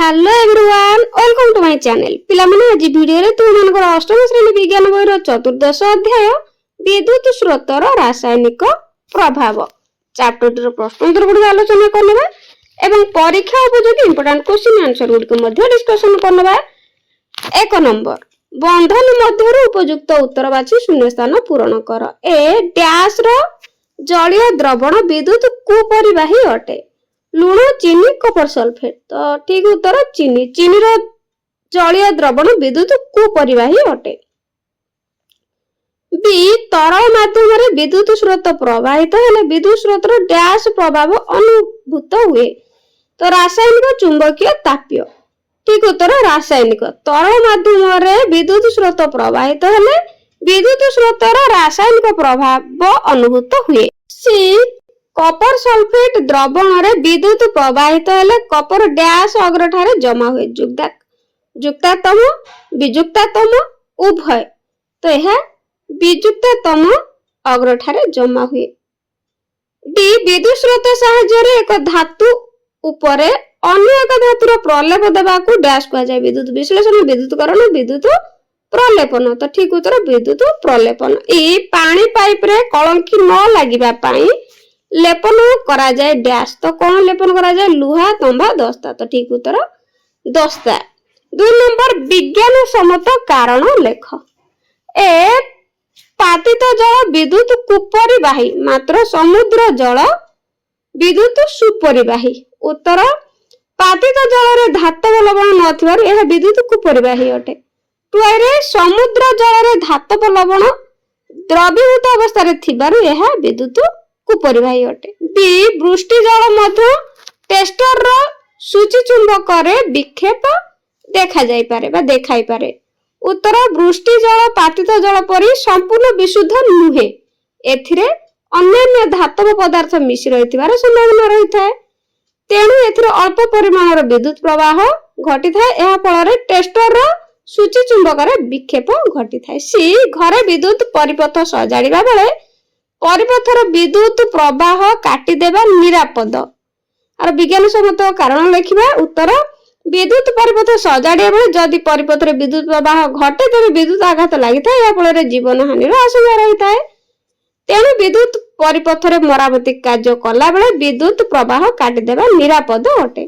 Hello everyone welcome to my channel पिला माने आज वीडियो रे तुम मानकर अष्टम श्रेणी विज्ञान बहिर चतुर्दश अध्याय विद्युत स्रोतर रासायनिक प्रभाव चैप्टर रो प्रश्न उत्तर गुडी आलोचना करनबा एवं परीक्षा उपयोगी इंपोर्टेंट क्वेश्चन आंसर गुडी को मध्य डिस्कशन करनबा। एक नंबर बंधन मध्यरु उपयुक्त उत्तर बाछि शून्य स्थान पूर्ण कर। ए डैश रो जलीय द्रवण विद्युत कुपरिवाही अटे। लुण चीनी कपर सल्फेट तो ठीक उत्तर चीनी। चीनी रो जलीय द्रवण विद्युत कुपरिवाही अटे। बी तरल माध्यम रे विद्युत स्रोत प्रवाहित हेले विद्युत स्रोत रो डैश प्रभाव अनुभूत हुए तो रासायनिक चुंबकीय ताप्य। ठीक उत्तर रासायनिक। तरल माध्यम रे विद्युत स्रोत प्रवाहित हेले विद्युत स्रोत रो रासायनिक प्रभाव अनुभूत हुए। सी कपर सल्फेट द्रवण रे विद्युत प्रवाहित हेले कपर डैश अग्रठारे जमा हुए युक्तातम वियुक्तातम उभय तो यह वियुक्तातम अग्रठारे जमा हुए। डी विद्युत स्रोत सहाय्य रे एक धातु उपरे अन्य एक धातुर प्रलेप देबाकू डैश कहा जाय। विद्युत विश्लेषण विद्युतकरण विद्युत प्रलेपन तो ठीक उत्तर विद्युत प्रलेपन। ई पानी पाइप रे कलंकी न लागिबा पई लेपन करा जाए डैश तो कौन लेपन करा जाए लुहा तंबा दस्ता तो ठीक उत्तर दस्ता। 2 नंबर विज्ञान सम्मत कारण लेख। ए पातित जल विद्युत कुपरिवाही मात्र समुद्र जल विद्युत सुपरिवाही। उत्तर पातित जल रे धातव लवण नथिबार यह विद्युत कुपरिवाही अटे। 2 रे समुद्र जल रे धातव लवण द्रवीभूत अवस्था रे थिबार यह विद्युत कुपरिवाही अटे। बी वृष्टि जल मध्य टेस्टर रो सूची चुंबक रे विक्षेप देखा जाई पारे बा देखाई पारे। उत्तर वृष्टि जल पातित जल परि संपूर्ण विशुद्ध नुहे एथिरे अन्य धातव पदार्थ मिश्र रहिथिबार संभावना रहिथाय तेणु एथिरे अल्प परिमाणर विद्युत प्रवाह घटिथाय एहा फल रे टेस्टर रो सूची चुंबक रे विक्षेप घटिथाय। सी घरे विद्युत परिपथ सजाड़िबा बेले परिपथर विद्युत प्रवाह काटी देबा निरापद और विज्ञान सम्मत कारण लिखिबा। उत्तर विद्युत परिपथ सजाड़िया बेले जदि परिपथर विद्युत प्रवाह घटे तेबे विद्युत आघात लागिथाय या फल रे जीवन हानिर आशंका रहिथाय तेणु विद्युत परिपथर मरामती कार्य कला बेले विद्युत प्रवाह काटी देबा निरापद अटे।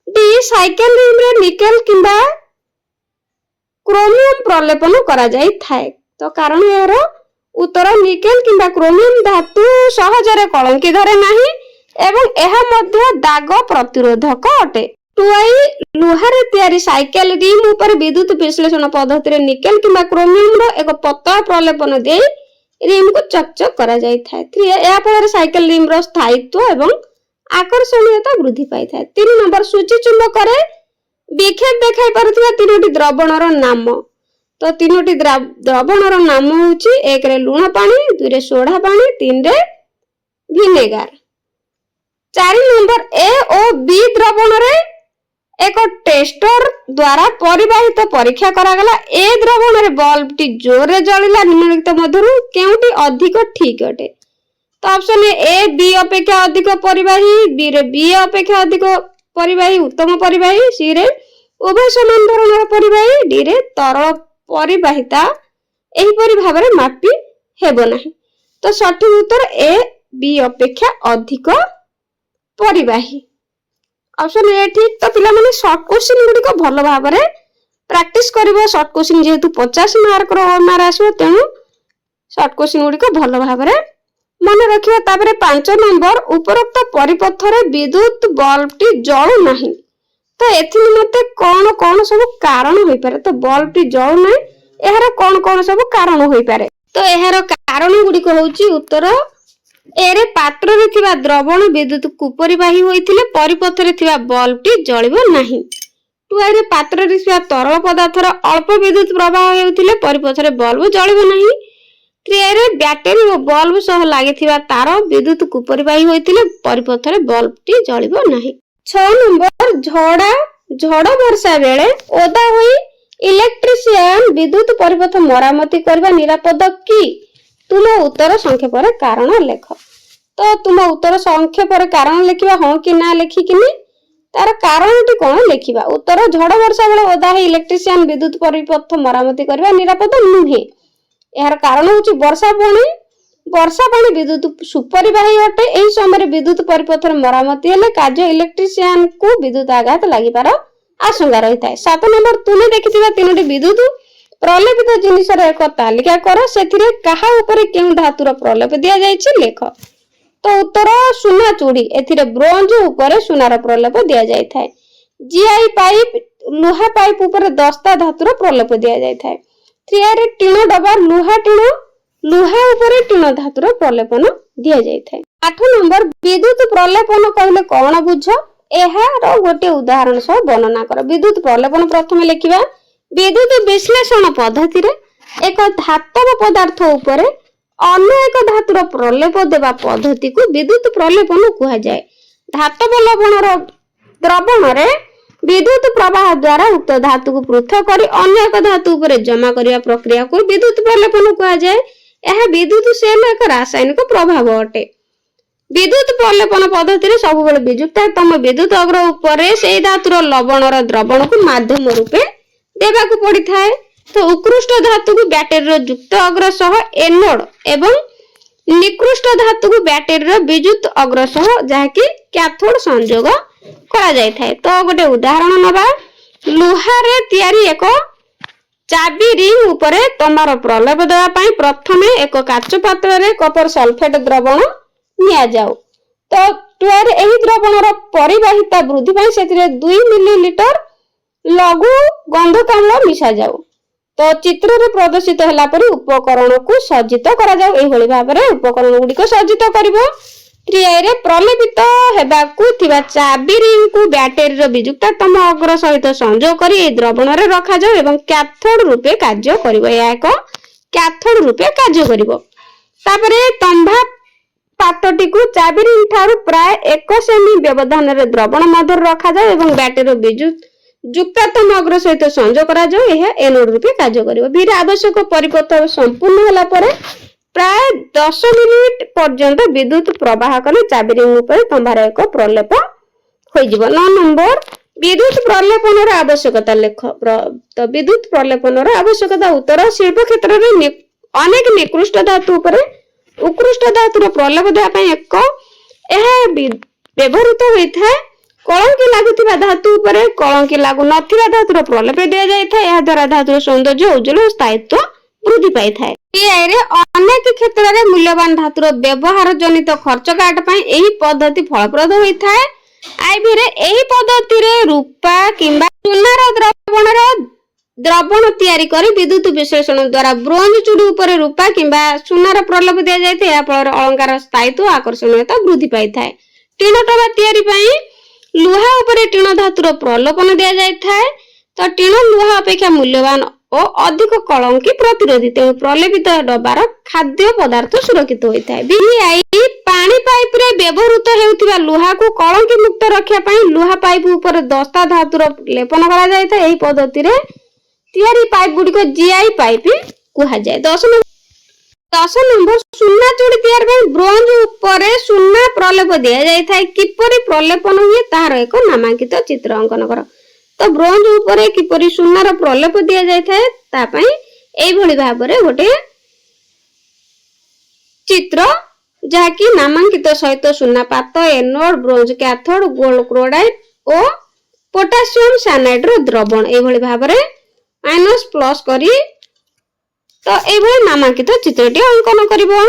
डी साइकेल रिम रे निकेल किंबा क्रोमियम प्रलेपन करा जाई थाए तो कारण यार उत्तर निकेल किंबा क्रोमियम धातु सहजरे कलंकी धरे नाही एवं एहा मध्य दाग प्रतिरोधक अटे। 2 लुहारे तयारी साइकेल रिम ऊपर विद्युत विश्लेषण पद्धति रे निकेल किंबा क्रोमियम रो एक पतला प्रलेपन दे रिम को चकचक करा जाई थाए। 3 एहा फल रे साइकेल रिम रो स्थायित्व एवं आकर्षणीयता वृद्धि पाई थाए। 3 नंबर सूची चुंबक रे विक्षेप देखाई पारुथिबा 3टी द्रवणर नाम तो 3टी द्रवणर नाम होची 1 रे लुण पानी 2 रे सोडा पानी 3 रे विनेगार। 4 नंबर ए और बी द्रवण रे एक टेस्टर द्वारा परिवाहित परीक्षा करा गला। ए द्रवण रे बल्ब टी जोर रे जलिला निम्नलिखित मध्यरु केउटी अधिक ठीक अटे तो ऑप्शन ए बी अपेक्षा अधिक परिवाही बी रे बी अपेक्षा अधिक परिवाही उत्तम परिवाही सी रे उभय समान धरणर परिवाही डी रे तरल परिवाहिता एही परि भाबरे मापी हेबो नाही तो सठिक उत्तर ए बी अपेक्षा अधिक परिवाही ऑप्शन ए ठीक। तो पिला माने शॉर्ट क्वेश्चन गुडी को भलो भाबरे प्रैक्टिस करबो। शॉर्ट क्वेश्चन जेहेतु 50 मार्क रो मार आसो तेनु शॉर्ट क्वेश्चन गुडी को भलो भाबरे मन रखिबा। ताबरे 5 नंबर उपरोक्त परिपथ रे विद्युत बल्ब टी जळु नाही तो एथि निमते कोन कोन सब कारण होई पारे तो बल्ब टी जळु नाही एहार कोन कोन सब कारण होई पारे तो एहार कारण गुडी को होची उत्तर ए रे पात्र रे थिबा द्रवण विद्युत कुपरिवाही होइथिले परिपथ रे थिबा बल्ब टी जळिबो नाही। 2 रे पात्र रे थिबा तरल पदार्थर अल्प विद्युत प्रवाह हेउथिले परिपथ रे बल्ब जळिबो नाही। 3 रे बैटरी और बल्ब सह लागिथिबा तार विद्युत कुपरिवाही होइथिले परिपथ रे बल्ब टी जळिबो नाही। 6 नंबर झड़ वर्षा बेले ओदा होई इलेक्ट्रिशियन विद्युत परिपथ मरामती करबा निरापद की तुम उत्तर संक्षेप रे कारण लेख तो तुम उत्तर संक्षेप रे कारण लिखिबा हो कि ना लिखि किनी तार कारणटी कौन लिखा। उत्तर झड़ वर्षा बेले ओदा है इलेक्ट्रिशियन विद्युत परिपथ मरामती करने निरापद नुहे। यार कारण हूँ वर्षा पानी विद्युत सुपरिवाही अटे। यही समय विद्युत परिपथ मरामती हेले कार्य इलेक्ट्रिशियन को विद्युत आघात लगिपार आशंका रही है। 7 नंबर तुम देखि तीनोटी विद्युत प्रलेपित जिनिसर एक तालिका कर से कहा ऊपर केउ धातुर प्रलेप दिया जायछि लेख। तो उत्तर सुना चूड़ी एथिरे ब्रोंज ऊपर सुनार प्रलेप दिया जाय थाए। जीआई पाइप लुहा पाइप ऊपर दस्ता धातुर प्रलेप दिया जाय थाए। 3 रे टीण डबा लुहा टीण लुहा ऊपर टीण धातुर प्रलेपन दिया जाय थाए। 8 नंबर विद्युत प्रलेपन कहले कोन बुझ एहार गोटे उदाहरण सह वर्णना कर। विद्युत प्रलेपन प्रथम लिखिबा विद्युत विश्लेषण पद्धति रे एक धातव पदार्थ ऊपर अन्य एक धातुर प्रलेप देवा पद्धति को विद्युत प्रलेपन कहा जाए। धातव लवणर द्रवण रे विद्युत प्रवाह द्वारा उक्त धातु को पृथक कर अन्य एक धातु ऊपर जमा करिया प्रक्रिया को विद्युत प्रलेपन कहा जाए। यह विद्युत सेल एक रासायनिक प्रभाव अटे। विद्युत प्रलेपन पद्धति रे सब बेले विजुक्त तम विद्युत अग्र ऊपर से धातुर लवणर द्रवण को माध्यम रूपे देवा को पड़ी थाए। तो उत्कृष्ट धातु को बैटरी युक्त अग्र सह एनोड एवं निकृष्ट धातु को बैटरी विद्युत अग्र सह जहाँकि कैथोड संयोग करा जाय थाए। तो गोटे उदाहरण नबा लुहा रे तयारी एक चाबी रिंग ऊपर तमार प्रलेप देवा पई प्रथमे एक काच पात्र रे कपर सल्फेट द्रवण निया जाऊ। तो टुआर एही द्रवणर परिवाहिता वृद्धि पई सेतिरे 2 मिलीलीटर लघु गंधक अम्ल मिसा जाऊ। तो चित्र रे प्रदर्शित होला परि उपकरण को सज्जित करा जाऊ। एही भली भाबे रे उपकरण गुडी को सज्जित करिवो। क्रिया रे प्रलेपित हेबाकू थिबा चाबी रिंग को बैटरी रो विजुक्ततम अग्र सहित संयोग करी ए द्रवण रे रखा जाऊ एवं कैथोड रूपे कार्य करिवो। या एक कैथोड रूपे कार्य करिवो। तापरे तंभा पात्रटी को चाबी रिंग ठारू प्राय 1 सेमी व्यवधान रे द्रवण मध्य रखा जाऊ एवं बैटरी रो विद्युत युक्ततम अग्र सहित संयोग करा जाऊ। यह एनोड रूपे कार्य करिवो। भीर आवश्यक परिपथ संपूर्ण होला परे प्राय 10 मिनिट पर्यंत विद्युत प्रवाह कले चाबी रिंग ऊपर तंभार एक प्रलेप होई जिवो। 9 नंबर विद्युत प्रलेपनर आवश्यकता लेख। तो विद्युत प्रलेपनर आवश्यकता उत्तर शिल्प क्षेत्र रे अनेक निकृष्ट धातु ऊपर उत्कृष्ट धातुर प्रलेप देवा पई एक व्यवहृत होइथाय। कलंकी लागुथिबा धातु ऊपर कलंकी लागु नथिबा धातुर प्रलेप दिया जाय थाए। या द्वारा धातुर सौंदर्य उज्जवल स्थायित्व वृद्धि पाई थाए। एआई रे अनेक क्षेत्र रे मूल्यवान धातुर व्यवहार जनित खर्च काट पई एही पद्धति फलप्रद होई थाए। आईबी रे एही पद्धति रे रूपा किंबा सुनार द्रवण तैयारी करी विद्युत विश्लेषण द्वारा ब्रोंज चूड़ी ऊपर रूपा किंबा सुनार प्रलेप दिया जाय थाए। या फल अलंकार स्थायित्व आकर्षणीयता वृद्धि पाई थाए। टीण टबा तैयारी पई लुहा ऊपर टीण धातुर प्रलेपन दिया जाय थाए। तो टीण लुहा अपेक्षा मूल्यवान और अधिक कलंकी प्रतिरोधी तेणु प्रलेपित डबार खाद्य पदार्थ सुरक्षित होता है। बीआई पानी पाइप रे व्यवहृत हेउथिबा लुहा को कलंकी मुक्त रखिया पई लुहा पाइप ऊपर दस्ता धातुर लेपन करा जाय था। एही पद्धति रे तयारी पाइप गुडी को जीआई पाइप कुहा जाय। 10 नंबर सुना चूड़ी तैयार पई ब्रोंज ऊपर सुना प्रलेप दिया जाय था। किपरि प्रलेपन हुए तार एक नामांकित चित्र अंकन कर। तो ब्रोंज ऊपर किपरि सुनार प्रलेप दिया जाय थाए ता पई एई भली भाबरे गोटे चित्र जाकी नामांकित सहित सुना पात anode bronze cathode gold chloride और पोटासियम साइनाइड रो द्रवण एई भली भाबरे माइनस प्लस करी तो एई भली नामांकित चित्रटी अंकन करिवो।